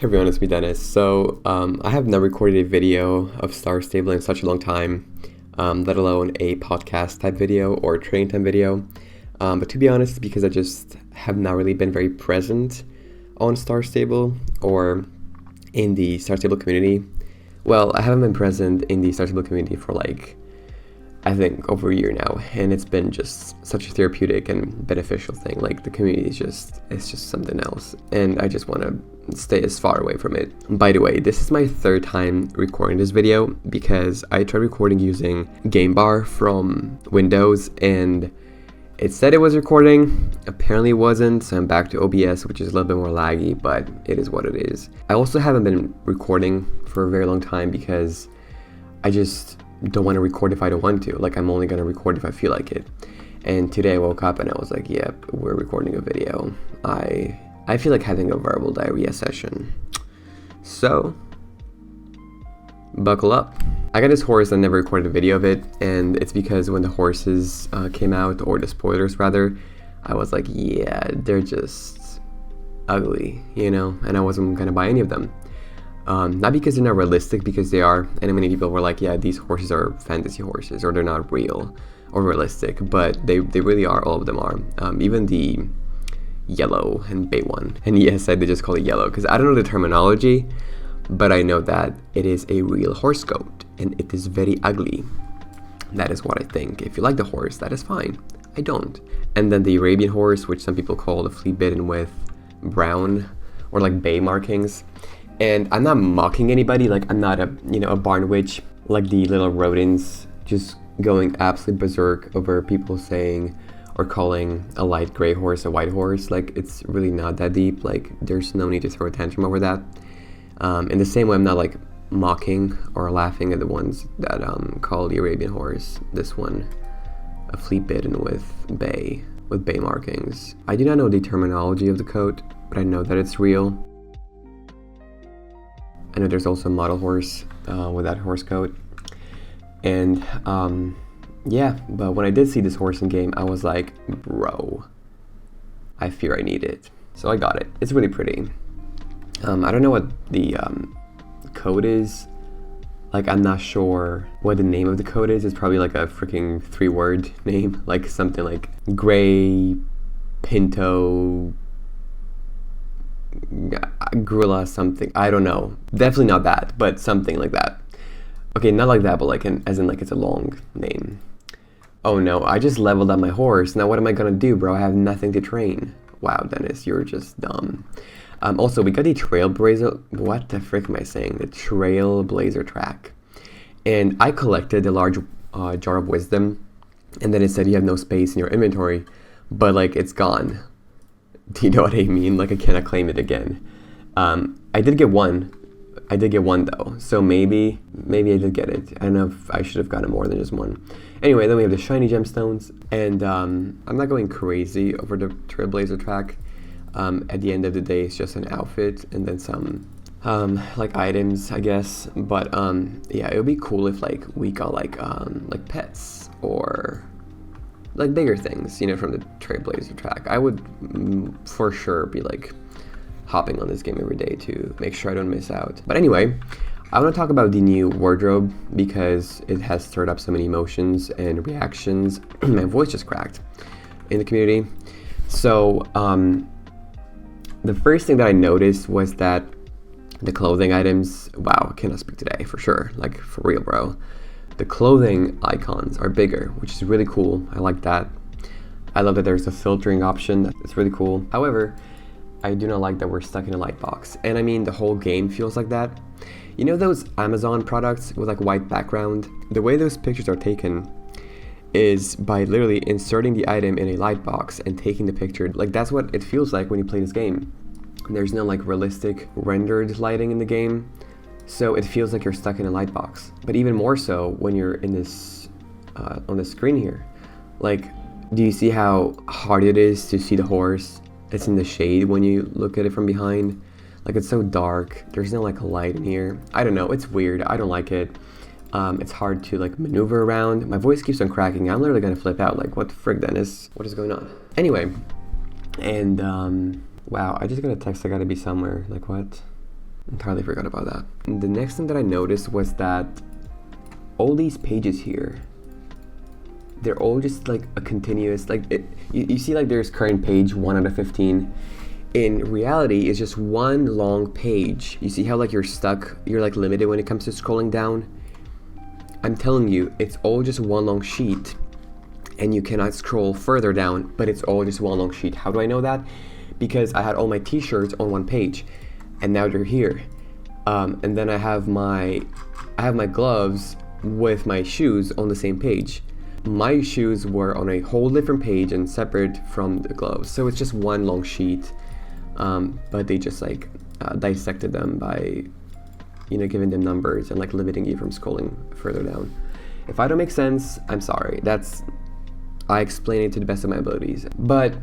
Hey everyone, it's me Dennis. I have not recorded a video of Star Stable in such a long time, let alone a podcast type video or a training time video. But to be honest, because I just have not really been very present on Star Stable or in the Star Stable community. Well, I haven't been present in the Star Stable community for I think over a year now, and it's been just such a therapeutic and beneficial thing. Like the community is it's just something else, and I just want to stay as far away from it. By the way, this is my third time recording this video because I tried recording using Game Bar from Windows, and it said it was recording, apparently it wasn't, so I'm back to OBS, which is a little bit more laggy, but it is what it is. I also haven't been recording for a very long time because I just don't want to record if I don't want to. Like, I'm only going to record if I feel like it. And today I woke up and I was like, yep, we're recording a video. I feel like having a verbal diarrhea session. So, buckle up. I got this horse and never recorded a video of it, and it's because when the horses came out, or the spoilers rather, I was like, yeah, they're just ugly, and I wasn't going to buy any of them. Not because they're not realistic, because they are, and many people were like, yeah, these horses are fantasy horses, or they're not real or realistic, but they really are. All of them are, even the yellow and bay one. And yes, I did just call it yellow because I don't know the terminology, but I know that it is a real horse goat and it is very ugly. That is what I think. If you like the horse, that is fine. I don't. And then the Arabian horse, which some people call the flea bitten with brown or like bay markings. And I'm not mocking anybody, like I'm not a barn witch, like the little rodents just going absolutely berserk over people saying or calling a light gray horse a white horse. Like, it's really not that deep. Like, there's no need to throw a tantrum over that. In the same way, I'm not like mocking or laughing at the ones that call the Arabian horse, this one, a flea bitten with bay markings. I do not know the terminology of the coat, but I know that it's real. I know there's also a model horse with that horse coat. And yeah, but when I did see this horse in game, I was like, bro, I fear I need it. So I got it. It's really pretty. I don't know what the code is. Like, I'm not sure what the name of the code is. It's probably like a freaking 3-word name, like something like gray pinto gorilla something. I don't know. Definitely not that, but something like that. Okay, not like that, but like as in it's a long name. Oh no, I just leveled up my horse. Now what am I gonna do, bro? I have nothing to train. Wow, Dennis, you're just dumb. Also, we got the Trailblazer. What the frick am I saying? The Trailblazer track. And I collected a large jar of wisdom, and then it said you have no space in your inventory, but like it's gone. Do you know what I mean? Like, I cannot claim it again. I did get one. I did get one though, so maybe I did get it. I don't know if I should have gotten more than just one. Anyway, then we have the shiny gemstones, and I'm not going crazy over the Trailblazer track. At the end of the day, it's just an outfit and then some like items, I guess. But yeah, it would be cool if like we got like pets or like bigger things, from the Trailblazer track. I would for sure be like hopping on this game every day to make sure I don't miss out. But anyway, I want to talk about the new wardrobe because it has stirred up so many emotions and reactions. My voice just cracked in the community. So the first thing that I noticed was that the clothing items, wow, I cannot speak today for sure, like for real, bro. The clothing icons are bigger, which is really cool. I like that. I love that there's a filtering option. It's really cool. However, I do not like that we're stuck in a light box. And I mean, the whole game feels like that. You know those Amazon products with like white background? The way those pictures are taken is by literally inserting the item in a light box and taking the picture. Like, that's what it feels like when you play this game. There's no like realistic rendered lighting in the game, so it feels like you're stuck in a light box. But even more so when you're in this on the screen here. Like, do you see how hard it is to see the horse? It's in the shade when you look at it from behind. Like, it's so dark. There's no like light in here. I don't know. It's weird. I don't like it. It's hard to like maneuver around. My voice keeps on cracking. I'm literally gonna flip out. Like, what the frick, Dennis? What is going on? Anyway, and wow, I just got a text. I gotta be somewhere. Like, what? Entirely forgot about that. And the next thing that I noticed was that all these pages here, they're all just like a continuous, like you see like there's current page 1 out of 15. In reality, it's just one long page. You see how like you're stuck, you're like limited when it comes to scrolling down? I'm telling you, it's all just one long sheet and you cannot scroll further down, but it's all just one long sheet. How do I know that? Because I had all my t-shirts on one page and now they're here. And then I have my gloves with my shoes on the same page. My shoes were on a whole different page and separate from the gloves. So it's just one long sheet, but they just like dissected them by, you know, giving them numbers and like limiting you from scrolling further down. If I don't make sense, I'm sorry. I explain it to the best of my abilities. But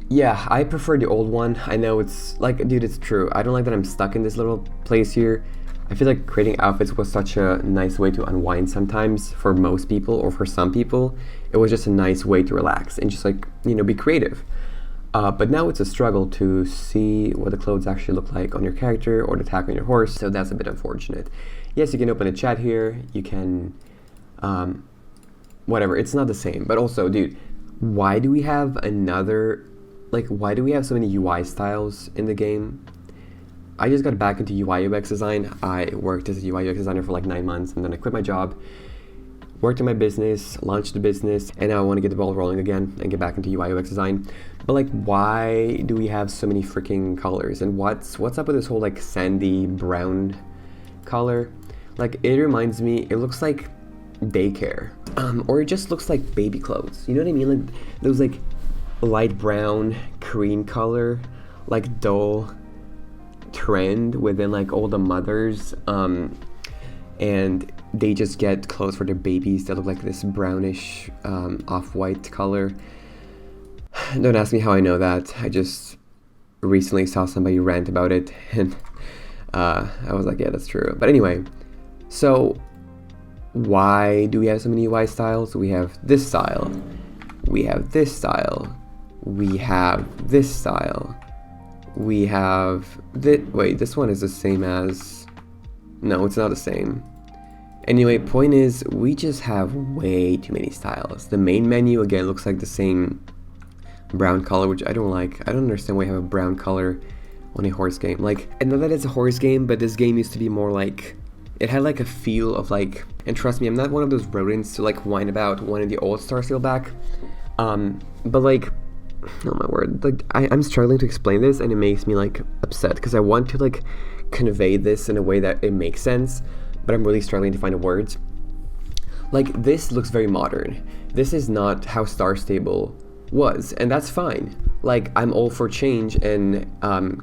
yeah, I prefer the old one. I know it's like, dude, it's true. I don't like that I'm stuck in this little place here. I feel like creating outfits was such a nice way to unwind sometimes for most people, or for some people. It was just a nice way to relax and just like, you know, be creative. But now it's a struggle to see what the clothes actually look like on your character or the tag on your horse, so that's a bit unfortunate. Yes, you can open a chat here, you can, whatever, it's not the same. But also, dude, why do we have why do we have so many UI styles in the game? I just got back into UI UX design. I worked as a UI UX designer for like 9 months, and then I quit my job, worked in my business, launched the business, and now I want to get the ball rolling again and get back into UI UX design. But like, why do we have so many freaking colors? And what's up with this whole like sandy brown color? Like, it reminds me, it looks like daycare, or it just looks like baby clothes. You know what I mean? Like those like light brown, cream color, like dull trend within like all the mothers, and they just get clothes for their babies that look like this brownish off-white color. Don't ask me how I know that. I just recently saw somebody rant about it, and I was like, yeah, that's true. But anyway, so why do we have so many UI styles? We have this style, we have this style, we have this style, we have this one is the same as, no, it's not the same. Anyway, point is, we just have way too many styles. The main menu, again, looks like the same brown color, which I don't like. I don't understand why you have a brown color on a horse game. Like, I know that it's a horse game, but this game used to be more like, it had like a feel of like, and trust me, I'm not one of those rodents to like whine about wanting the old Star Steel back. But like, oh my word, like I'm struggling to explain this, and it makes me like upset because I want to like convey this in a way that it makes sense, but I'm really struggling to find the words. Like, this looks very modern. This is not how Star Stable was, and that's fine. Like, I'm all for change and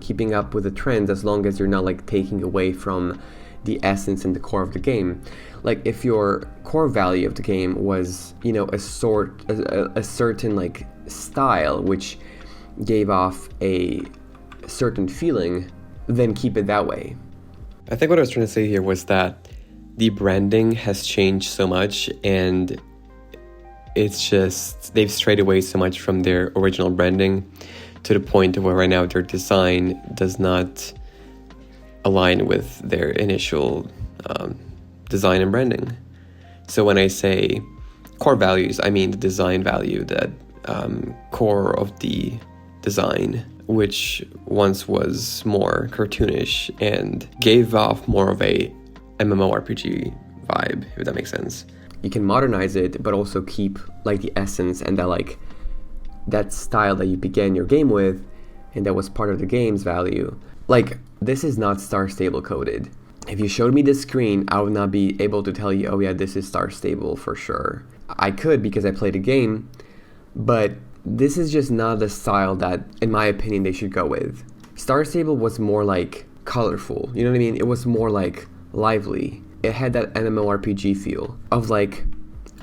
keeping up with the trends, as long as you're not like taking away from the essence and the core of the game. Like, if your core value of the game was, you know, a certain like style which gave off a certain feeling, then keep it that way. I think what I was trying to say here was that the branding has changed so much, and it's just, they've strayed away so much from their original branding to the point where right now their design does not align with their initial design and branding. So when I say core values, I mean the design value, that core of the design, which once was more cartoonish and gave off more of a MMORPG vibe, if that makes sense. You can modernize it, but also keep like the essence and that style that you began your game with, and that was part of the game's value. Like, this is not Star Stable coded. If you showed me this screen, I would not be able to tell you, oh yeah, this is Star Stable for sure. I could, because I played a game, but this is just not the style that, in my opinion, they should go with. Star Stable was more like colorful, you know what I mean? It was more like lively. It had that MMORPG feel of like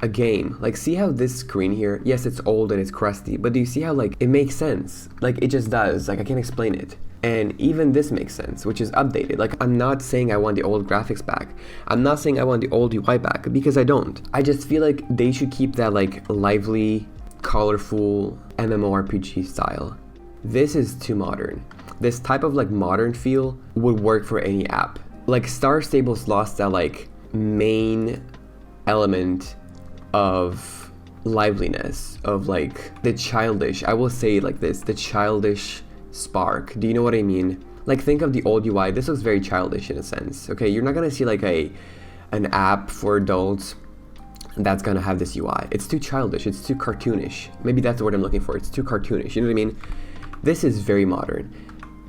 a game. Like, see how this screen here, yes, it's old and it's crusty, but do you see how like it makes sense? Like, it just does. Like, I can't explain it. And even this makes sense, which is updated. Like, I'm not saying I want the old graphics back. I'm not saying I want the old UI back, because I don't. I just feel like they should keep that like lively, colorful MMORPG style. This is too modern. This type of like modern feel would work for any app. Like Star Stable's lost that like main element of liveliness, of like the childish, I will say it like this, the childish spark. Do you know what I mean? Like think of the old UI. This looks very childish in a sense. Okay, you're not gonna see like an app for adults that's gonna have this UI. It's too childish, it's too cartoonish. Maybe that's the word I'm looking for. It's too cartoonish, you know what I mean? This is very modern.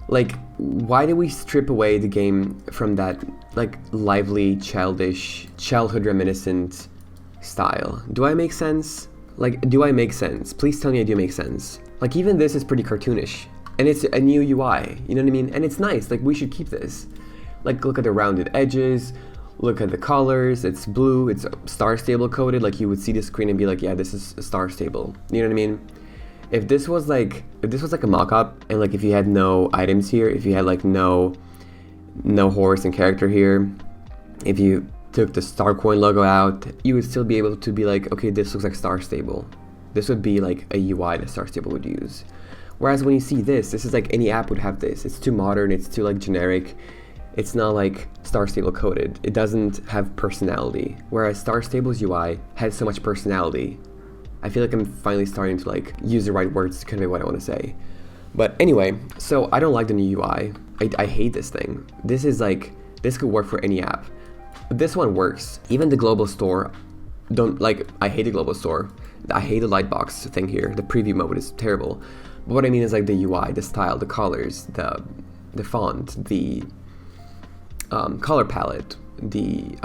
Like, why did we strip away the game from that like lively, childish, childhood reminiscent style? Do I make sense? Like, do I make sense? Please tell me I do make sense. Like, even this is pretty cartoonish, and it's a new UI, you know what I mean? And it's nice, like we should keep this. Like, look at the rounded edges, look at the colors, it's blue, it's Star Stable coded, like you would see the screen and be like, yeah, this is Star Stable, you know what I mean? If this was like a mock-up, and like if you had no items here, if you had like no horse and character here, if you took the Star Coin logo out, you would still be able to be like, okay, this looks like Star Stable. This would be like a UI that Star Stable would use. Whereas when you see this is like any app would have this. It's too modern, it's too like generic. It's not like Star Stable coded. It doesn't have personality. Whereas Star Stable's UI has so much personality. I feel like I'm finally starting to like use the right words to convey what I want to say. But anyway, so I don't like the new UI. I hate this thing. This is like, this could work for any app. This one works. Even the global store, I hate the global store. I hate the lightbox thing here. The preview mode is terrible. But what I mean is like the UI, the style, the colors, the font, the color palette, the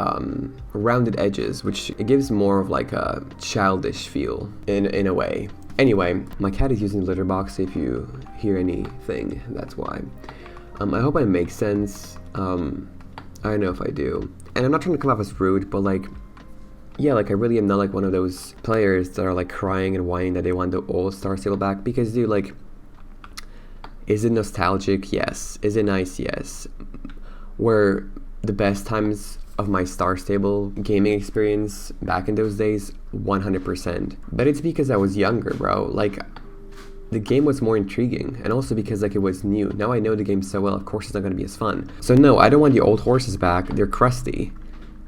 rounded edges, which it gives more of like a childish feel in a way. Anyway, my cat is using the litter box. If you hear anything, that's why. I hope I make sense. I don't know if I do. And I'm not trying to come off as rude, but like, yeah, like I really am not like one of those players that are like crying and whining that they want the old Star Stable back, because dude, like, is it nostalgic? Yes. Is it nice? Yes. Were the best times of my Star Stable gaming experience back in those days? 100%. But it's because I was younger, bro. Like, the game was more intriguing, and also because like it was new. Now I know the game so well, of course it's not going to be as fun. So no, I don't want the old horses back. They're crusty.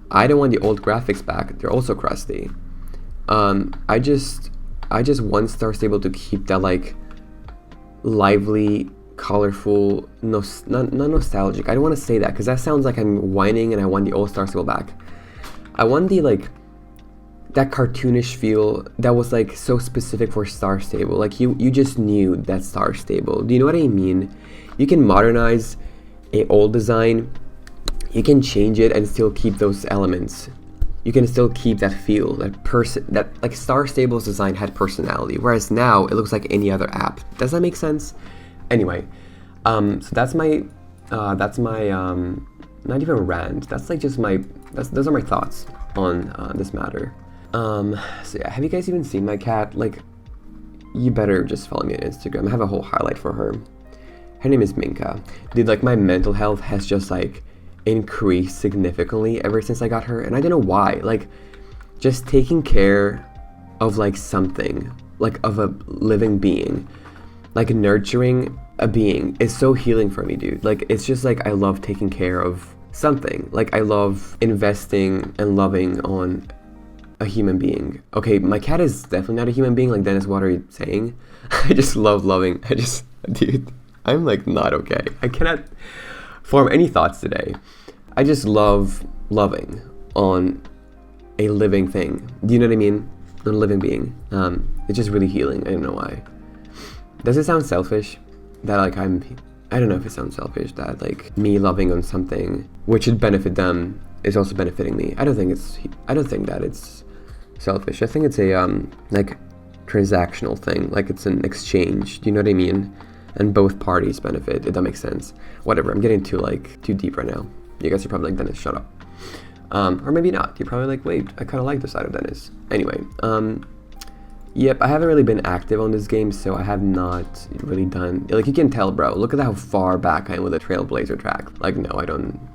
I don't want the old graphics back. They're also crusty. I just want Star Stable to keep that like lively, colorful, not nostalgic. I don't want to say that because that sounds like I'm whining and I want the old Star Stable back. I want the like that cartoonish feel that was like so specific for Star Stable. Like you just knew that Star Stable. Do you know what I mean? You can modernize a old design, you can change it and still keep those elements. You can still keep that feel, that like Star Stable's design had personality, whereas now it looks like any other app. Does that make sense? Anyway, so that's my not even rant. That's like just those are my thoughts on this matter. So yeah, have you guys even seen my cat? Like, you better just follow me on Instagram. I have a whole highlight for her. Her name is Minka. Dude, like my mental health has just like increased significantly ever since I got her, and I don't know why. Like, just taking care of like something, like of a living being, like nurturing a being is so healing for me, dude. Like, it's just like I love taking care of something. Like, I love investing and loving on a human being. Okay, my cat is definitely not a human being. Like, Dennis, what are you saying? I just love loving. Dude, I'm like not okay. I cannot form any thoughts today. I just love loving on a living thing. Do you know what I mean? On a living being. It's just really healing. I don't know why. Does it sound selfish? That like I don't know if it sounds selfish that like me loving on something which should benefit them is also benefiting me. I don't think that it's selfish. I think it's a like transactional thing. Like it's an exchange. Do you know what I mean? And both parties benefit, if that makes sense. Whatever, I'm getting too deep right now. You guys are probably like, Dennis, shut up. Or maybe not. You're probably like, wait, I kind of like the side of Dennis. Anyway, yep, I haven't really been active on this game, so I have not really done, like you can tell, bro, look at how far back I am with the Trailblazer track. Like, no,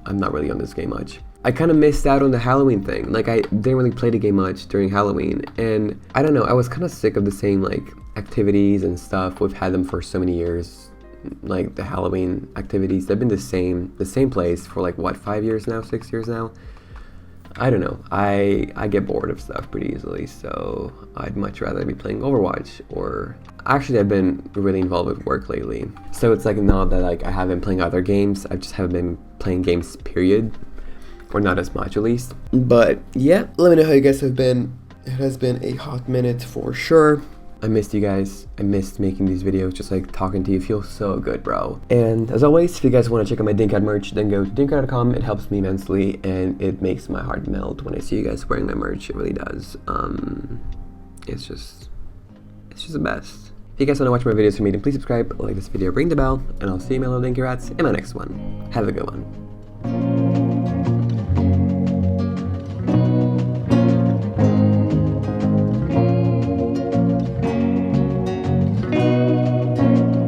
I'm not really on this game much. I kind of missed out on the Halloween thing. Like, I didn't really play the game much during Halloween, and I don't know, I was kind of sick of the same, like, activities and stuff, we've had them for so many years. Like the Halloween activities, they've been the same place for like what, 5 years now, 6 years now. I don't know. I get bored of stuff pretty easily, so I'd much rather be playing Overwatch. Or actually, I've been really involved with work lately, so it's like not that like I haven't been playing other games. I just haven't been playing games, period, or not as much at least. But yeah, let me know how you guys have been. It has been a hot minute for sure. I missed you guys. I missed making these videos, just like talking to you feels so good, bro. And as always, if you guys want to check out my Dinkad merch, then go to dinkad.com. It helps me immensely, and it makes my heart melt when I see you guys wearing my merch. It really does. It's just the best. If you guys want to watch more videos from me, then please subscribe, like this video, ring the bell, and I'll see you, my little dinky rats, in my next one. Have a good one.